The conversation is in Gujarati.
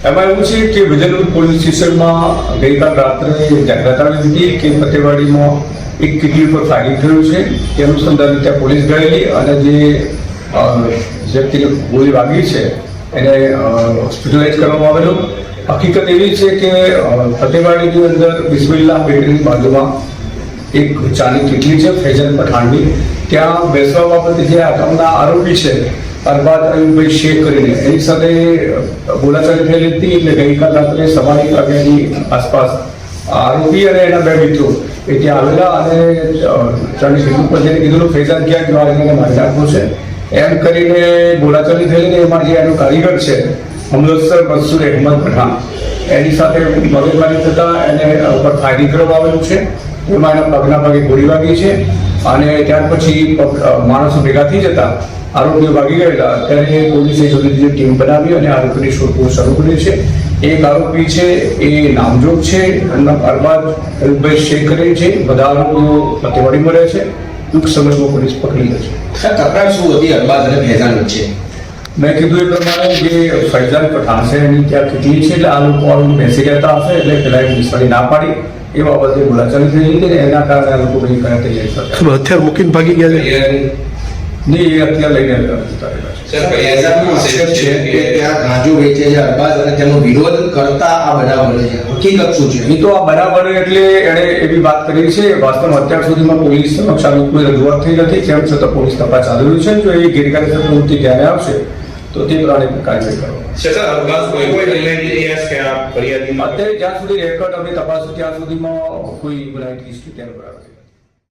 એમાં એવું છે કે વિજયનગર પોલીસ સ્ટેશનમાં ગઈકાલ રાત્રે જાહેરાત આવી હતી કે ફતેવાડીમાં એક કિડની પર ફાયરિંગ થયું છે. તે અનુસંધાને ત્યાં પોલીસ ગયેલી અને જે વ્યક્તિને ગોળી વાગી છે એને હોસ્પિટલાઇઝ કરવામાં આવેલો. હકીકત એવી છે કે ફતેવાડીની અંદર બિસ્મિલ્લાહ બેકરીની બાજુમાં એક ચાની કિટલી છે ફૈઝન પઠાણની. ત્યાં બેસવા બાબતે જે આટમના આરોપી છે અરબાદ અયુબભાઈ શેખ કરીને એની સાથે બોલાચાલી થયેલી હતી. એટલે ગઈકાલ રાત્રે 1:30 વાગ્યાની આસપાસ આરોપી અને એના 2 મિત્રો એ ત્યાં આવેલા અને ચાની કિટલી પર જઈને કીધું ફૈઝાન ક્યાં ગયો એને મારી નાખવું છે એમ કરીને બોલાચાલી થયેલી. એમાં જે એનો કારીગર છે અમૃતસર મસૂર અહેમદ પઠાણ એની સાથે મગજમારી થતાં એને ઉપર ફાયરિંગ કરવામાં આવેલું છે. એમાં એના પગના ભાગે ગોળી વાગી છે અને ત્યાર પછી માણસો ભેગા થઈ જતા આરોપીઓ ભાગી ગયેલા. ત્યારે પોલીસે જુદી જુદી ટીમ બનાવી અને આરોપીની શોધખોળ શરૂ કરી છે. એક આરોપી છે એ નામજોગ છે, અરબાદ અયુબભાઈ શેખ કરીને છે. બધા આરોપીઓ ફતેવાડીમાં રહે છે. ટૂંક સમયમાં પોલીસ પકડી લે છે. તકરાર શું હતી અરબાદ અને ફૈઝાન વચ્ચે? મેં કીધું એ પ્રમાણે જે ફૈઝાન પઠાણ છે એની ત્યાં કેટલી છે એટલે આ લોકો આવીને બેસી રહેતા હશે એટલે પેલા એક વિસ્તારી ના પાડી એ બાબતે બોલાચાલી થઈ હતી ને એના કારણે આ લોકો કઈ કયા તૈયારી કરતા હથિયાર મૂકીને ભાગી ગયા છે. નહીં એ અત્યારે લઈને જતા રહેલા છે. ફૈઝાનનો આક્ષેપ છે કે ત્યાં ગાંજો વેચે છે અરબાદ અને તેનો વિરોધ કરતા આ બનાવ બને છે. હકીકત શું છે? એ તો આ બરાબર એટલે એણે એવી વાત કરી છે. વાસ્તવમાં અત્યાર સુધીમાં પોલીસ સમક્ષ આવી કોઈ રજૂઆત થઈ નથી. તેમ છતાં પોલીસ તપાસ ચાલી રહી છે. જો એ ગેરકાયદેસર પ્રવૃત્તિ ધ્યાને આવશે તો તે પ્રમાણે કાર્યવાહી કરવા. અત્યારે જ્યાં સુધી રેકોર્ડ અમે તપાસ ત્યાં સુધીમાં કોઈ ગુનાહિત હિસ્ટ્રી ત્યાં બરાબર